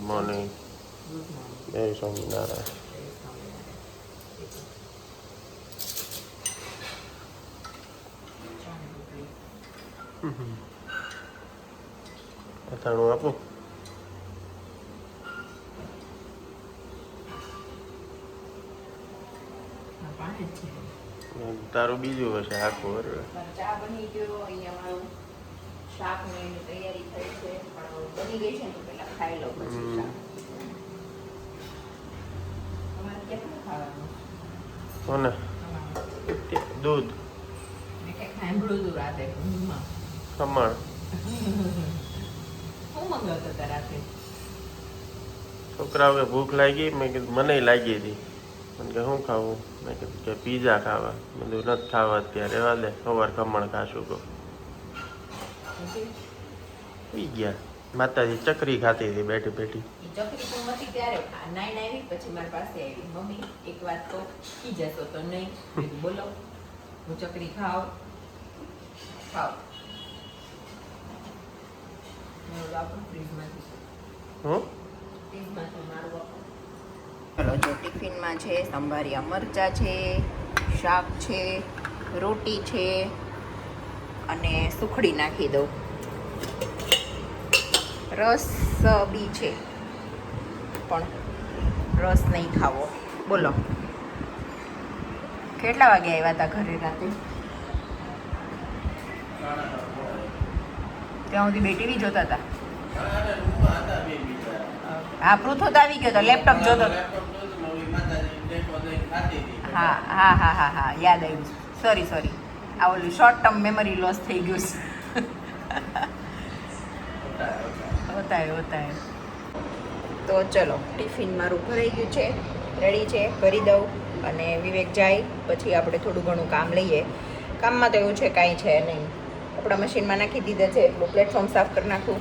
Morning. Good morning. જય સ્વામિનારાયણ. અથાણું આપું. તારું બીજું હશે આખું બરોબર. ચા બની ગયો, અહીંયા મારું શાક ને એની તૈયારી થઈ છે, પણ બની ગઈ છે ને તો પેલા ખાઈ લો પછી શાક. તમારે કેટલું ખાવાનું? કોને? દૂધ. મેં કંઈક સાંભળ્યું હતું રાતે ઊંઘમાં. ખમણ. શું મંગાવતો હતા રાતે? છોકરાઓને ભૂખ લાગી, મેં કીધું મને લાગી હતી. મને કે શું ખાવું? મેં કીધું કે પીઝા ખાવા. મેં કીધું નથી ખાવા અત્યારે, રહેવા દે, સવાર ખમણ ખાશું કહું. પી ગયા. માતાજી ચકરી ખાતી હતી બેઠી બેઠી. એ ચકરી તો નથી ત્યારે નાઈને આવી, પછી મારી પાસે આવી, મમ્મી એક વાત તો કી જશો તો નહીં. મેં કીધું બોલો, હું ચકરી ખાવ. મેં ઓલું આપણું ફ્રીજમાંથી હું મારું વાપરું. ચલો જો ટિફિનમાં છે સંભારિયા મરચાં છે, શાક છે, રોટી છે અને સુખડી નાખી દઉં. રસ બી છે, પણ રસ નહીં ખાવો. બોલો કેટલા વાગે આવ્યા હતા ઘરે રાતે? ત્યાં સુધી બે ટીવી જોતા હતા. હા, પૃથુ તો આવી ગયો તો લેપટોપ જોતો. હા હા હા હા હા યાદ આવ્યું. સોરી આ ઓલું શોર્ટ ટર્મ મેમરી લોસ થઈ ગયું છે. હોતા હે. તો ચલો ટિફિન મારું ભરાઈ ગયું છે, રેડી છે, ભરી દઉં અને વિવેક જાય પછી આપણે થોડું ઘણું કામ લઈએ. કામમાં તો એવું છે કાંઈ છે નહીં, કપડાં મશીનમાં નાખી દીધા છે, એટલું પ્લેટફોર્મ સાફ કરી નાખું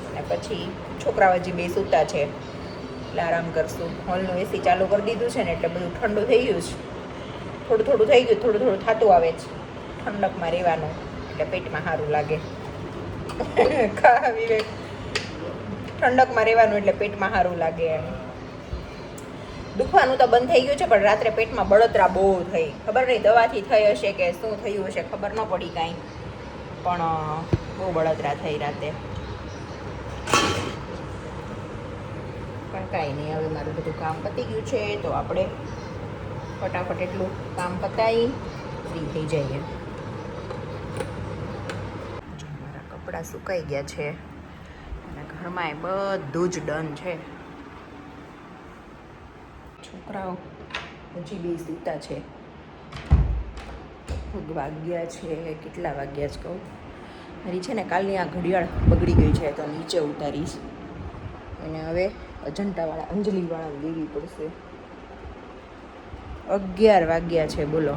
અને પછી છોકરાઓ હજી બે સૂતા છે એટલે આરામ કરશું. હોલનું એસી ચાલુ કરી દીધું છે ને એટલે બધું ઠંડુ થઈ ગયું છે. થોડું થઈ ગયું, થોડું થતું આવે છે. ઠંડકમાં રહેવાનું એટલે પેટમાં સારું લાગે. વિવેક, ઠંડકમાં રહેવાનું એટલે પેટમાં સારું લાગે. એમ દુખવાનું તો બંધ થઈ ગયું છે, પણ રાત્રે પેટમાં બળતરા બહુ થઈ. ખબર નહીં દવાથી થઈ હશે કે શું થયું હશે, ખબર ન પડી કાંઈ, પણ બહુ બળતરા થઈ રાતે. પણ કાંઈ નહીં, હવે મારું બધું કામ પતી ગયું છે તો આપણે ફટાફટ એટલું કામ પતાવી ફ્રી થઈ જઈએ. મારા કપડાં સુકાઈ ગયા છે અને ઘરમાં બધું જ ડન છે. છોકરાઓ હજી બે સૂતા છે. વાગ્યા છે કેટલા વાગ્યા જ કહું. મારી છે ને કાલની આ ઘડિયાળ બગડી ગઈ છે તો નીચે ઉતારીશ અને હવે અજંટાવાળા અંજલિવાળા લેવી પડશે. 11 વાગ્યા છે. બોલો,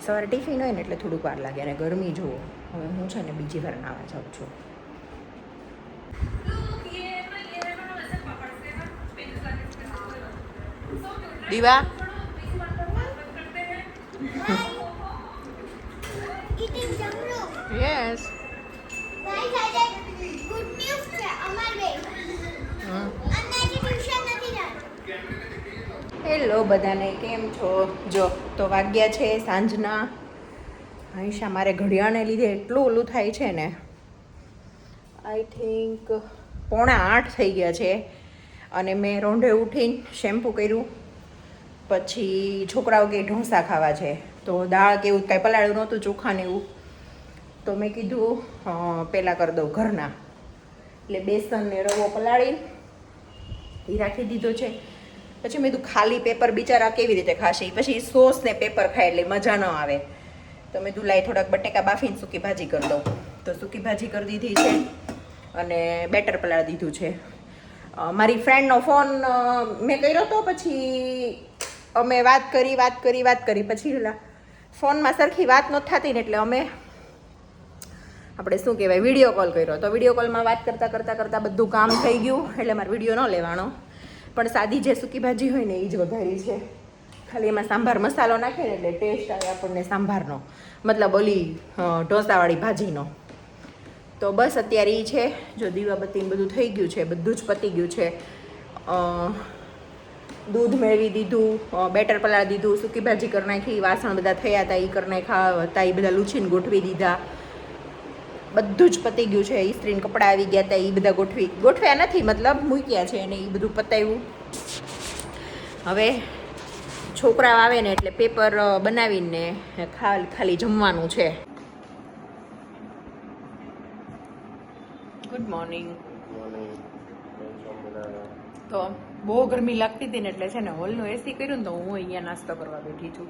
સવારે ટિફિન હોય ને એટલે થોડુંક વાર લાગે અને ગરમી જુઓ. હવે હું છે ને બીજી વાર નાવા જાઉં છું. દીવા યસ હેલો બધાને, કેમ છો? જો તો વાગ્યા છે સાંજના. હંમેશા મારે ઘડિયાળને લીધે એટલું ઓલું થાય છે ને, આઈ થિંક 7:45 થઈ ગયા છે અને મેં રોંઢે ઉઠીને શેમ્પૂ કર્યું. પછી છોકરાઓ કે ઢોસા ખાવા છે તો દાળ કે એવું કાંઈ પલાળ્યું નહોતું, ચોખા ને એવું, તો મેં કીધું પહેલાં કરી દઉં ઘરના. એટલે બેસન ને રવો પલાળી એ રાખી દીધો છે. પછી મેં કીધું ખાલી પેપર બિચારા કેવી રીતે ખાશે, પછી સોસ ને પેપર ખાય એટલે મજા ન આવે. તો મેં કીધું લાઈ થોડાક બટેકા બાફીને સૂકી ભાજી કરી દઉં. તો સૂકી ભાજી કરી દીધી છે અને બેટર પલાળી દીધું છે. મારી ફ્રેન્ડનો ફોન મેં કર્યો તો, પછી અમે વાત કરી પછી ફોનમાં સરખી વાત નહોતી થતી ને એટલે અમે આપણે શું કહેવાય વિડીયો કોલ કર્યો. તો વિડીયો કોલમાં વાત કરતાં બધું કામ થઈ ગયું એટલે મારે વિડીયો ન લેવાનો, પણ સાદી જે સૂકી ભાજી હોય ને એ જ વઘારી છે. ખાલી એમાં સાંભાર મસાલો નાખે ને એટલે ટેસ્ટ આવે આપણને સાંભારનો, મતલબ ઓલી ઢોસાવાળી ભાજીનો. તો બસ અત્યારે એ છે જો દીવાબત્તી બધું થઈ ગયું છે, બધું જ પતી ગયું છે. દૂધ મેળવી દીધું, બેટર પલાળી દીધું, સૂકી ભાજી કરી નાખી, વાસણ બધા થયા હતા એ કરી નાખ્યા હતા, એ બધા લૂછીને ગોઠવી દીધા. બધું જ પતી ગયું છે. ઇસ્ત્રીને કપડાં આવી ગયા હતા એ બધા ગોઠવ્યા નથી, મતલબ મૂક્યા છે અને એ બધું પતાવ્યું. હવે છોકરાઓ આવે ને એટલે પેપર બનાવીને ખાલી જમવાનું છે. Good morning. તો બહુ ગરમી લાગતી હતી ને એટલે છે ને હોલનું એસી કર્યું ને તો હું અહીંયા નાસ્તો કરવા બેઠી છું.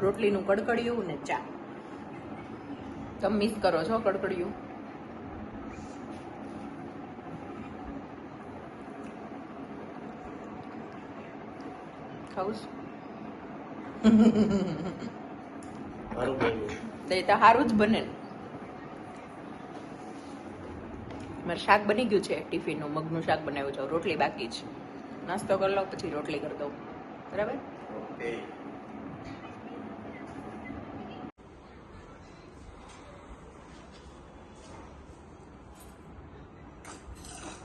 રોટલીનું કડકડિયું ને ચા. તમે મિસ કરો છો કડકડિયું? ખાવું તો એ તો સારું જ બને ને. મારે શાક બની ગયું છે ટિફિનનું, મગનું શાક બનાવ્યું છે, રોટલી બાકી છે. નાસ્તો કરી લઉં પછી રોટલી કરી દઉં, બરાબર?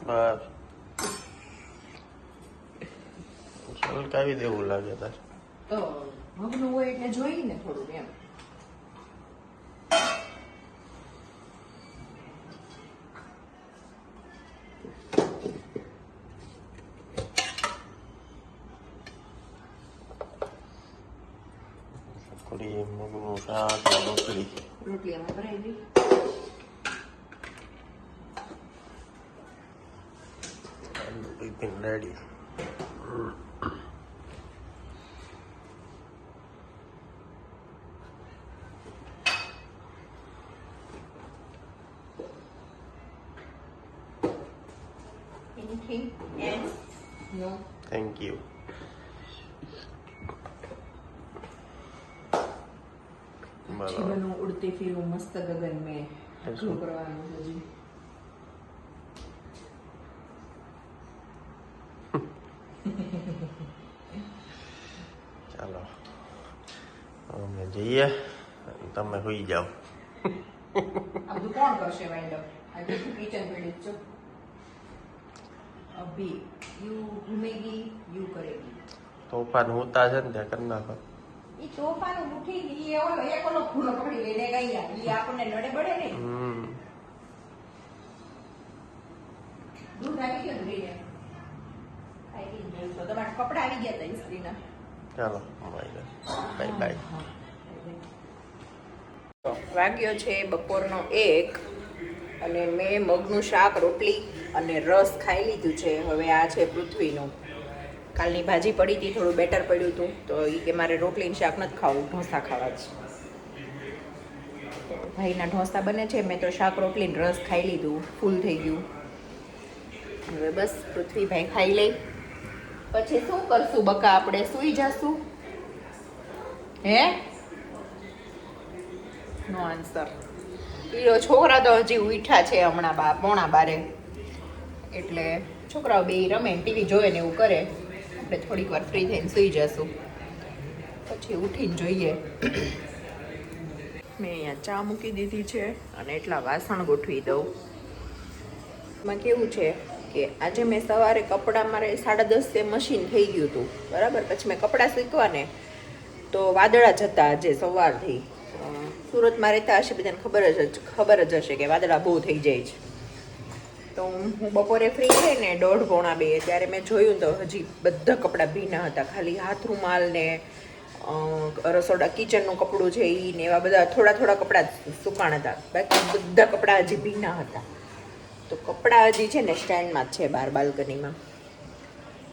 બસ સલકાવી દેવું લાગે તાર. તો મગનું હોય એટલે જોઈ ને થોડું એમ. મગનું શાક રોટલી આમાં ભરાઈ ગઈ. Tiffin ready. Anything else? No. Thank you. જીવનનું ઉડતે ફિરું મસ્ત ગગન મેં શું કરવાનું હજી. ચાલો અમે જઈએ, તમે સુઈ જાઓ. આ બધું કોણ કરશે વાઇન્ડ અપ? આ બધું કિચન પીડિત છો. અભી યુ ઘૂમેગી યુ કરેગી. તોફાન હોતા છે ને ત્યાં કરી નાખો. ઈ તોફાન ઉઠી ઈ ઓલો એક ઓલો ફૂલો પકડી લઈને ગયા ઈ આપણને નડે બડે નહીં. દૂધ આવી ગયું ધીરે ખાઈ ગઈ જોઈ તો તમારા કપડા આવી ગયા હતા ઇસ્ત્રીના. ચાલો બાય બાય. વાગ્યો છે બપોરનો 1 અને મેં મગનું શાક રોટલી અને રસ ખાઈ લીધું છે. હવે આ છે પૃથ્વીનું. કાલની ભાજી પડી હતી, થોડું બેટર પડ્યું હતું તો એ કે મારે રોટલીનું શાક નથી ખાવું, ઢોસા ખાવા જ. ભાઈના ઢોસા બને છે, મેં તો શાક રોટલીને રસ ખાઈ લીધું, ફૂલ થઈ ગયું. હવે બસ પૃથ્વીભાઈ ખાઈ લઈ પછી શું કરશું બકા? આપણે સૂઈ જશું? હે? નો આન્સર. એ છોકરા તો હજી ઉઠ્યા છે હમણાં 11:15, એટલે છોકરાઓ બે રમે ટીવી જોવે ને એવું કરે. આપણે થોડીક વાર ફ્રી થઈને સૂઈ જશું, પછી ઉઠીને જોઈએ. મેં અહીંયા ચા મૂકી દીધી છે અને એટલા વાસણ ગોઠવી દઉં. એમાં કેવું છે કે આજે મેં સવારે કપડાં મારે 10:30 મશીન થઈ ગયું હતું, બરાબર. પછી મેં કપડાં સૂકવા ને તો વાદળા જતા આજે સવારથી. સુરતમાં રહેતા હશે બધાને ખબર જ હશે કે વાદળા બહુ થઈ જાય છે. તો હું બપોરે ફ્રી થઈ ને 1:30-1:45 ત્યારે મેં જોયું તો હજી બધા કપડાં ભીના હતા. ખાલી હાથ રૂમાલ ને રસોડા કિચનનું કપડું છે એ ને એવા બધા થોડા કપડાં સુકાણ હતા. બાકી બધા કપડાં હજી ભીના હતા. તો કપડાં હજી છે ને સ્ટેન્ડમાં જ છે બહાર બાલ્કનીમાં.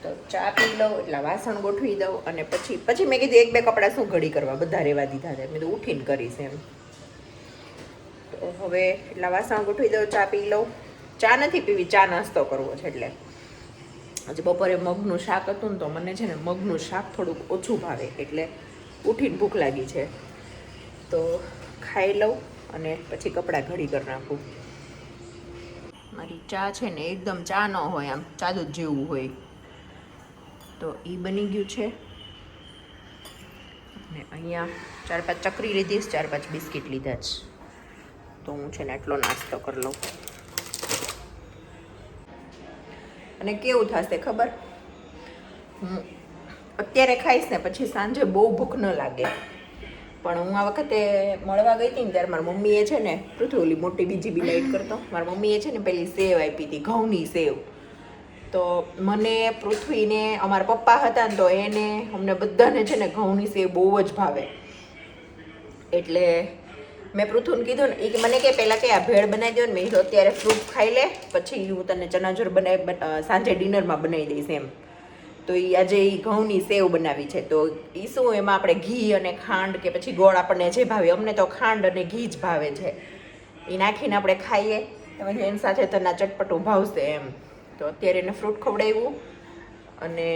તો ચા પી લઉં, એટલા વાસણ ગોઠવી દઉં અને પછી મેં કીધું 1-2 કપડાં શું ઘડી કરવા, બધા રહેવા દીધા છે. મેં તો ઉઠીને કરીશ એમ. તો હવે એટલા વાસણ ગોઠવી દઉં, ચા પી લઉં. ચા નથી પીવી, ચા નાસ્તો કરવો છે. એટલે આજે બપોરે મગનું શાક હતું ને તો મને છે ને મગનું શાક થોડુંક ઓછું ભાવે, એટલે ઉઠીને ભૂખ લાગી છે તો ખાઈ લઉં અને પછી કપડાં ઘડી કરી નાખું. મારી ચા છે ને એકદમ ચા ન હોય, આમ ચા દૂધ જેવું હોય. તો એ બની ગયું છે અને અહીંયા 4-5 ચકરી લીધીશ, 4-5 બિસ્કિટ લીધા છે. તો હું છે ને એટલો નાસ્તો કરી લઉં. અને કેવું થશે ખબર, હું અત્યારે ખાઈશ ને પછી સાંજે બહુ ભૂખ ન લાગે. પણ હું આ વખતે મળવા ગઈ હતી ને ત્યારે મારી મમ્મીએ છે ને પૃથ્વી ઓલી મોટી બીજી બી લાઈટ કરતો, મારી મમ્મીએ છે ને પેલી સેવ આપી હતી, ઘઉંની સેવ. તો મને, પૃથ્વીને, અમારા પપ્પા હતા ને તો એને, અમને બધાને છે ને ઘઉંની સેવ બહુ જ ભાવે. એટલે મેં પૃથ્વીને કીધું ને, એ મને કે પહેલાં કે આ ભેળ બનાવી દો ને. મેં કીધું અત્યારે ફ્રૂટ ખાઈ લે, પછી હું તને ચનાચોર સાંજે ડિનરમાં બનાવી દઈશ એમ. તો એ આજે એ ઘઉંની સેવ બનાવી છે. તો એ શું, એમાં આપણે ઘી અને ખાંડ કે પછી ગોળ આપણને જે ભાવે, અમને તો ખાંડ અને ઘી જ ભાવે છે, એ નાખીને આપણે ખાઈએ. પછી એની સાથે તને ચટપટું ભાવશે એમ. તો અત્યારે એને ફ્રૂટ ખવડાવ્યું અને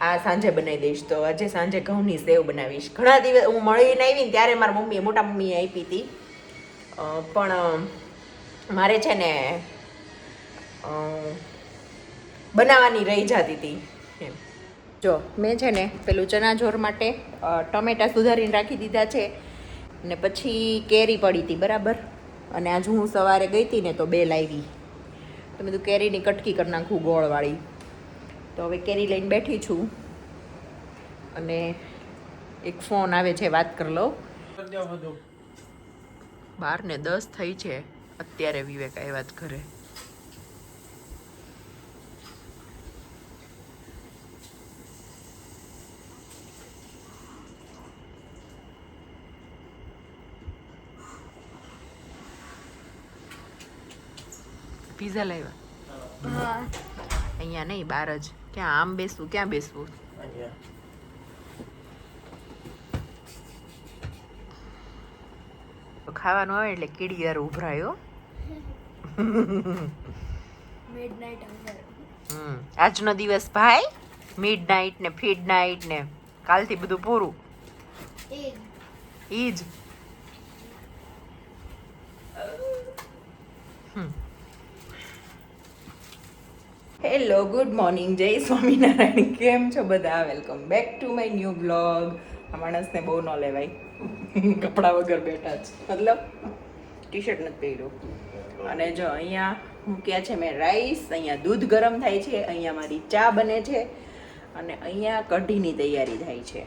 આ સાંજે બનાવી દઈશ. તો આજે સાંજે ઘઉંની સેવ બનાવીશ. ઘણા દિવસ હું મળીને આવી ને ત્યારે મારી મમ્મીએ, મોટા મમ્મીએ આપી હતી, પણ મારે છે ને બનાવવાની રહી જતી હતી એમ. જો મેં છે ને પેલું ચણાચોર માટે ટમેટાં સુધારીને રાખી દીધા છે, ને પછી કેરી પડી હતી બરાબર. અને આજ હું સવારે ગઈ હતી ને તો 2 લાવી. તો મેં કીધું કેરીની કટકી કરી નાખું ગોળવાળી. તો હવે કેરી લઈને બેઠી છું અને એક ફોન આવે છે, વાત કરી લઉં. 12:10 થઈ છે અત્યારે વિવેક આવ્યા જ ઘરે. પીઝા લાવ્યા? અહીંયા નહીં, બહાર જ. ક્યાં આમ બેસવું, ક્યાં બેસવું? ખાવાનું આવે એટલે કીડીયાર ઉભરાયો. આજનો દિવસ ભાઈ મિડનાઇટ ને ફીડનાઇટ ને કાલથી બધું પૂરું. ઈ જ. હેલો, ગુડ મોર્નિંગ, જય સ્વામિનારાયણ. કેમ છો બધા? Welcome back to my new blog. આ માણસને બહુ ન લેવાય, કપડાં વગર બેઠા છે, મતલબ ટી શર્ટ નથી પહેર્યું. અને જો અહીંયા મૂક્યા છે મેં રાઈસ, અહીંયા દૂધ ગરમ થાય છે, અહીંયા મારી ચા બને છે, અને અહીંયા કઢીની તૈયારી થાય છે.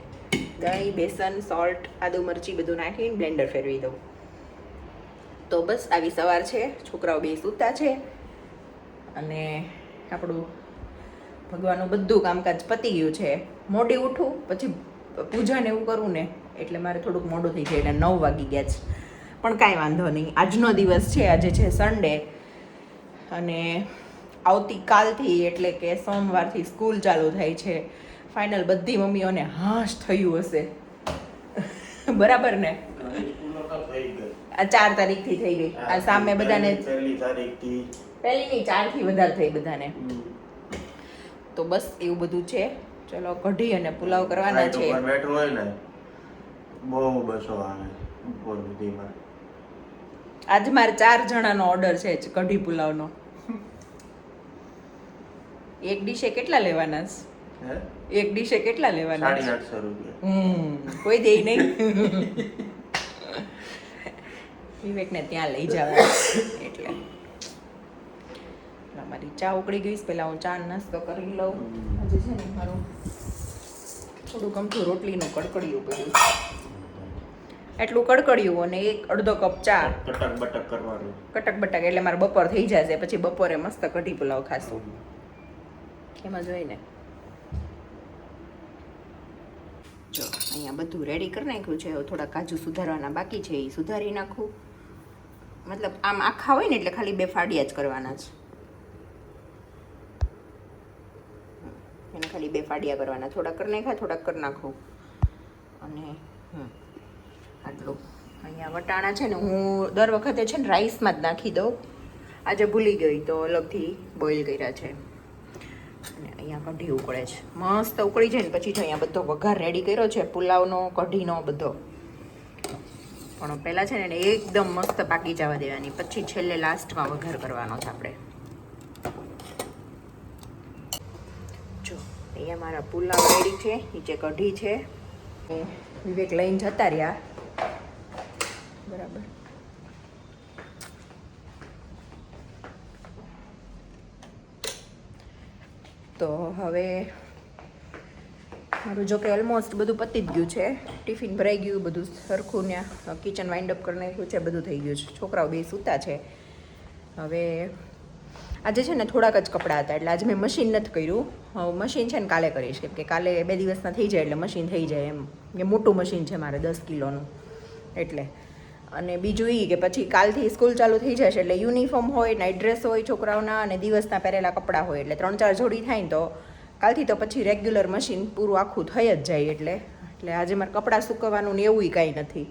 દહીં, બેસન, સોલ્ટ, આદુ મરચી બધું નાખીને બ્લેન્ડર ફેરવી દઉં. તો બસ આવી સવાર છે. છોકરાઓ 2 સૂતા છે અને આપણું ભગવાનનું બધું કામકાજ પતી ગયું છે. મોડી ઉઠું પછી પૂજાને એવું કરું ને એટલે મારે થોડુંક મોડું થઈ જાય, એટલે 9 વાગી ગયા છે. પણ કાંઈ વાંધો નહીં, આજનો દિવસ છે, આજે છે સન્ડે. અને આવતીકાલથી એટલે કે સોમવારથી સ્કૂલ ચાલુ થાય છે. ફાઇનલ બધી મમ્મીઓને હાશ થયું હશે, બરાબર ને? આ 4 તારીખથી થઈ ગઈ. આ સામે બધાને 1 તારીખથી, 1 ની 4 થી વધારે થઈ બધાને. તો બસ એવું બધું છે. ચલો કઢી અને પુલાવ કરવાના છે. બેઠો હોય ને બહુ બસો આવે ઉપર સુધીમાં. આજ મારે 4 જણાનો ઓર્ડર છે કઢી પુલાવનો. એક ડીશે કેટલા લેવાના છે? એક ડીશે કેટલા લેવાના? 850 રૂપિયા. કોઈ દે નહીં. વિવેકને ત્યાં લઈ જવા એટલે. મારી ચા ઉકળી ગઈ. પહેલા હું ચા નાસ્તો કરી લઉં. આજે છે ને મારું થોડું ગમતું રોટલીનું કડકડિયું પડ્યું, એટલું કડકડિયું અને અડધો કપ ચા. કટક બટક કરવાનું. કટક બટક એટલે મારે બપોર થઈ જશે. પછી બપોરે મસ્ત કઢી પુલાવ ખાશું. એમાં જોઈને જો અહીંયા બધું રેડી કરી નાખ્યું છે. થોડા કાજુ સુધારવાના બાકી છે, એ સુધારી નાખું. મતલબ આમ આખા હોય ને એટલે ખાલી 2 ફાડિયા જ કરવાના છે. એને ખાલી 2 ફાડિયા કરવાના. થોડાક કરી નાખ્યા, થોડાક કરી નાખું. અને આટલું અહીંયા વટાણા છે ને હું દર વખતે છે ને રાઈસમાં જ નાખી દઉં. આજે ભૂલી ગઈ તો અલગથી બોઇલ કર્યા છે. અને અહીંયા કઢી ઉકળે છે, મસ્ત ઉકળી જાય ને પછી જો અહીંયા બધો વઘાર રેડી કર્યો છે, પુલાવનો, કઢીનો બધો. પણ પહેલાં છે ને એકદમ મસ્ત પાકી જવા દેવાની, પછી છેલ્લે લાસ્ટમાં વઘાર કરવાનો છે આપણે. જો અહીંયા મારા પુલાવ રેડી છે, નીચે કઢી છે. વિવેક લઈને જતા રહ્યા બરાબર. તો હવે મારું જો કે ઓલમોસ્ટ બધું પતી જ ગયું છે. ટિફિન ભરાઈ ગયું, બધું સરખું ત્યાં કિચન વાઇન્ડ અપ કરી નાખ્યું છે, બધું થઈ ગયું છે. છોકરાઓ બે સૂતા છે. હવે આજે છે ને થોડાક જ કપડાં હતા એટલે આજે મેં મશીન નથી કર્યું. મશીન છે ને કાલે કરીશ, કેમ કે કાલે 2 દિવસના થઈ જાય એટલે મશીન થઈ જાય એમ. એ મોટું મશીન છે મારે 10 કિલોનું એટલે. અને બીજું એ કે પછી કાલથી સ્કૂલ ચાલુ થઈ જશે એટલે યુનિફોર્મ હોય, નાઇટ ડ્રેસ હોય છોકરાઓના, અને દિવસના પહેરેલા કપડાં હોય એટલે 3-4 જોડી થાય ને તો કાલથી તો પછી રેગ્યુલર મશીન પૂરું આખું થઈ જ જાય. એટલે આજે મારે કપડાં સૂકવવાનું ને એવું કાંઈ નથી.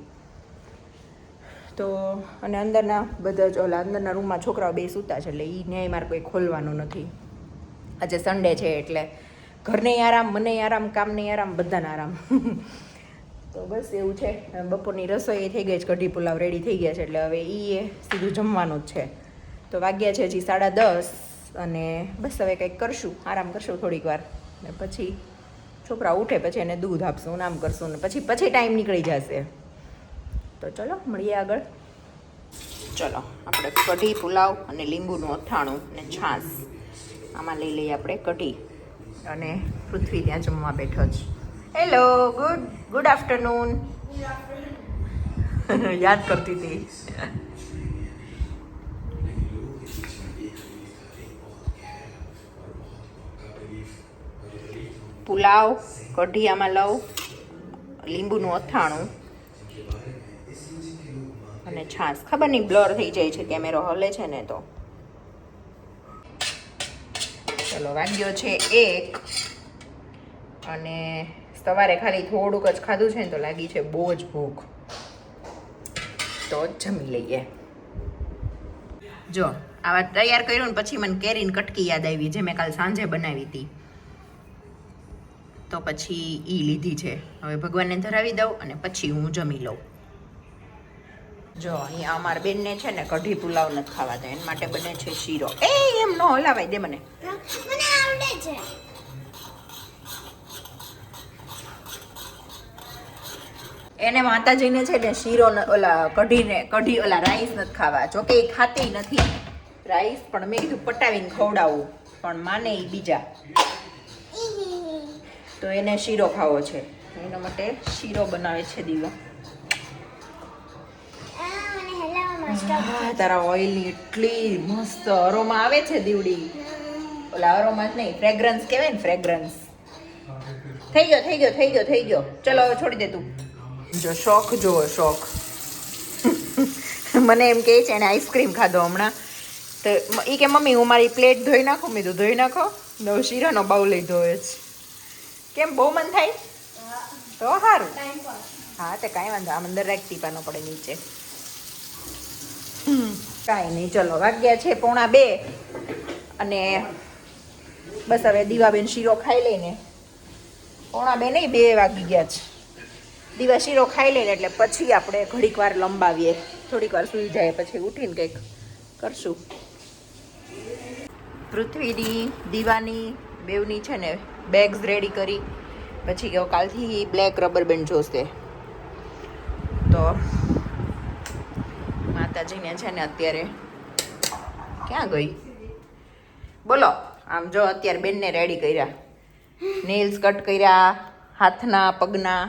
તો અને અંદરના બધા જ ઓલા અંદરના રૂમમાં છોકરાઓ બે સૂતા છે એટલે એ ન્યાય મારે કોઈ ખોલવાનું નથી. આજે સન્ડે છે એટલે ઘરને આરામ, મને આરામ, કામને આરામ, બધાને આરામ. તો બસ એવું છે. બપોરની રસોઈ થઈ ગઈ છે, કઢી પુલાવ રેડી થઈ ગયા છે એટલે હવે એ સીધું જમવાનું જ છે. તો વાગ્યા છે હજી 10:30 અને બસ હવે કંઈક કરશું, આરામ કરશું થોડીક વાર ને પછી છોકરા ઉઠે પછી એને દૂધ આપશું, આમ કરશું ને પછી ટાઈમ નીકળી જશે. તો ચલો મળીએ આગળ. ચલો આપણે કઢી પુલાવ અને લીંબુનું અથાણું ને છાશ આમાં લઈ લઈએ આપણે કઢી. અને પૃથ્વી ત્યાં જમવા બેઠો જ. Hello, good afternoon. યાદ કરતી હતી. પુલાવ, કઢી આમાં લઉં, લીંબુનું અથાણું અને છાશ. ખબર નહીં બ્લર થઈ જાય છે, કેમેરો હલે છે ને તો. ચલો વાગ્યો છે 1 અને સવારે ખાલી થોડુંક જ ખાધું છે ને તો લાગી છે બહુ જ ભૂખ. તો જમી લઈએ. જો આવા તૈયાર કર્યું ને પછી મને કેરીની કટકી યાદ આવી જે મેં કાલ સાંજે બનાવી હતી. તો પછી ઈ લીધી છે. હવે ભગવાનને ધરાવી દઉં અને પછી હું જમી લઉં. જો અહીંયા અમારા બેનને છે ને કઢી પુલાવ નથી ખાવાતા, એના માટે બને છે શીરો. એમ ન હલાવાય, દે મને. મને આવડે છે. એને માતાજીને છે ને શીરો કઢી ઓલા રાઈસ નથી ખાવા. જોકે એ ખાતી નથી રાઈસ, પણ મેં કીધું પટાવીને ખવડાવું, પણ માને એ બીજા. તો એને શીરો ખાવો છે, એના માટે શીરો બનાવે છે દીવા. તારા ઓઇલની એટલી મસ્ત અરોમા આવે છે દીવડી. ઓલા અરોમા જ નહીં, ફ્રેગ્રન્સ કહેવાય ને, ફ્રેગ્રન્સ. થઈ ગયો. ચલો હવે છોડી દે તું. જો શોખ જુઓ, શોખ. મને એમ કહે છે એને આઈસ્ક્રીમ ખાધો હમણાં. તો એ કે મમ્મી હું મારી પ્લેટ ધોઈ નાખું. મેં તો ધોઈ નાખો. નવો શીરાનો બાઉલ લઈ ધોવે છે. કેમ બહુ મન થાય તો સારું. હા તો કાંઈ વાંધો, આમ અંદર રાખ, ટીપાનો પડે નીચે. કાંઈ નહીં. ચલો વાગ્યા છે 1:45 અને બસ હવે દીવાબેન શીરો ખાઈ લઈને. 1:45 નહીં, 2 વાગી ગયા છે. દીવા શીરો ખાઈ લઈને એટલે પછી આપણે ઘડીક વાર લંબાવીએ, થોડીક વાર સૂઈ જાય પછી ઉઠીને કંઈક કરશું. પૃથ્વીની, દીવાની, બેવની છે ને બેગ્સ રેડી કરી. પછી કહો કાલથી બ્લેક રબર બેન્ડ જોશે. તો માતાજીને છે ને અત્યારે ક્યાં ગઈ બોલો. આમ જો અત્યારે બેનને રેડી કર્યા, નેલ્સ કટ કર્યા, હાથના પગના.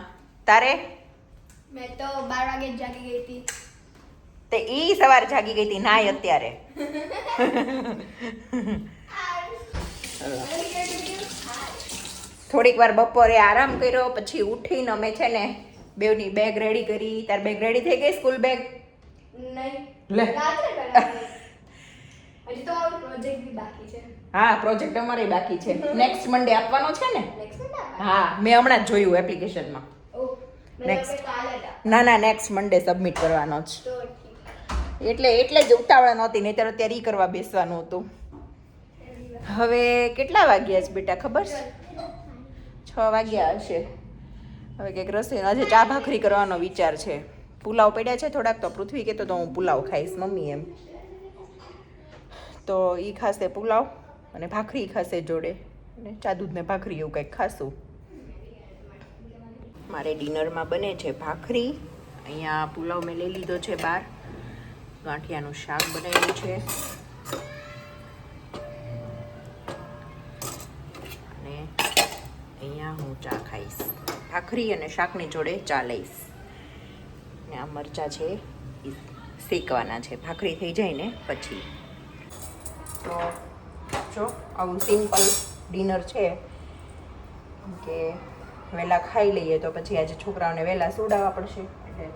તારે? મેં તો 12 વાગે જાગી ગઈ હતી. તે ઈ સવાર જાગી ગઈ હતી, નાય અત્યારે. થોડીક વાર બપોરે આરામ કર્યો પછી ઉઠીને અમે છે ને બેવની બેગ રેડી કરી. તાર બેગ રેડી થઈ ગઈ, સ્કૂલ બેગ? નહીં, લે. રાત્રે બનાવી. હજી તો પ્રોજેક્ટ બી બાકી છે. હા, પ્રોજેક્ટ અમારે બાકી છે. નેક્સ્ટ મંડે આપવાનો છે ને? Next Monday. હા, મેં હમણાં જ જોયું એપ્લિકેશનમાં. ઓ Next. કાલે હતા. ના, નેક્સ્ટ મંડે સબમિટ કરવાનો છે. તો ઠીક. એટલે જ ઉતાવળ નહોતી, નહીં ત્યારે ઈ કરવા બેસવાનું હતું. હવે કેટલા વાગ્યા છે બેટા ખબર છે? 6 વાગ્યા હશે. હવે કંઈક રસોઈ, આજે ચા ભાખરી કરવાનો વિચાર છે. પુલાવ પડ્યા છે થોડાક, તો પૃથ્વી કહેતો તો હું પુલાવ ખાઈશ મમ્મી એમ. તો એ ખાશે પુલાવ અને ભાખરી ખાશે જોડે, અને ચા દૂધ ને ભાખરી એવું કંઈક ખાશું. મારે ડિનરમાં બને છે ભાખરી. અહીંયા પુલાવ મેં લઈ લીધો છે બહાર. ગાંઠિયાનું શાક બનાવ્યું છે. હું ચા ખાઈશ. ભાખરી અને શાકની જોડે ચા લઈશ. ને આ મરચાં છે એ શેકવાના છે, ભાખરી થઈ જાય ને પછી. તો જો આવું સિમ્પલ ડિનર છે કે વહેલા ખાઈ લઈએ તો પછી આજે છોકરાઓને વહેલા સુડાવવા પડશે, એટલે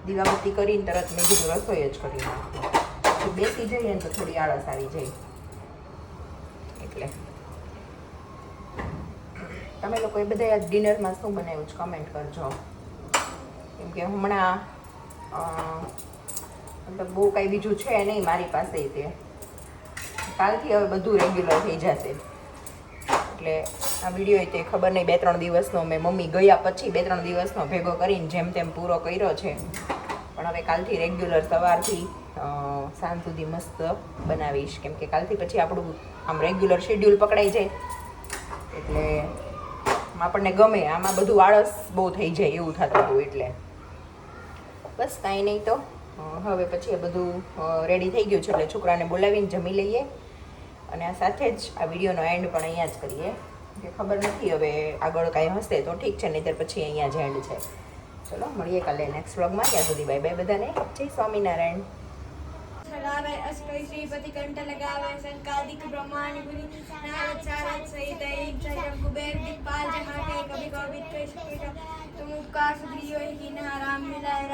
દીવાબત્તી કરીને તરત મેં કીધું રસોઈ જ કરી નાખું. પછી બેસી જઈએ ને તો થોડી આળસ આવી જાય. એટલે તમે લોકોએ બધા આજ ડિનરમાં શું બનાવ્યું છે કમેન્ટ કરજો. કેમ કે હમણાં મતલબ બહુ કાંઈ બીજું છે નહીં મારી પાસે. તે કાલથી હવે બધું રેગ્યુલર થઈ જશે. એટલે આ વિડીયો તે ખબર નહીં 2-3 દિવસનો મેં મમ્મી ગયા પછી 2-3 દિવસનો ભેગો કરીને જેમ તેમ પૂરો કર્યો છે. પણ હવે કાલથી રેગ્યુલર સવારથી સાંજ સુધી મસ્ત બનાવીશ. કેમ કે કાલથી પછી આપણું આમ રેગ્યુલર શેડ્યુલ પકડાઈ જાય. એટલે આપણને ગમે, આમાં બધું આળસ બહુ થઈ જાય એવું થતું હતું. એટલે બસ કાંઈ નહીં. તો હવે પછી એ બધું રેડી થઈ ગયું છે, એટલે છોકરાને બોલાવીને જમી લઈએ. અને આ સાથે જ આ વિડીયોનો એન્ડ પણ અહીંયા જ કરીએ. કે ખબર નથી હવે આગળ કાંઈ હશે તો ઠીક છે, નહીંતર પછી અહીંયા જ એન્ડ છે. ચલો મળીએ કાલે નેક્સ્ટ વ્લોગમાં. ત્યાં સુધી બાય બાય બધાને. જય સ્વામિનારાયણ. लगावे अस्पै श्रीपति कंठ लगावे संकादिक ब्रह्मांड गुरु नारद सारद सहित एक जगम कुबेर दिक्पाल जहाँ के कभी कभी तुम उपकार सुधरी हो ही राम मिलाए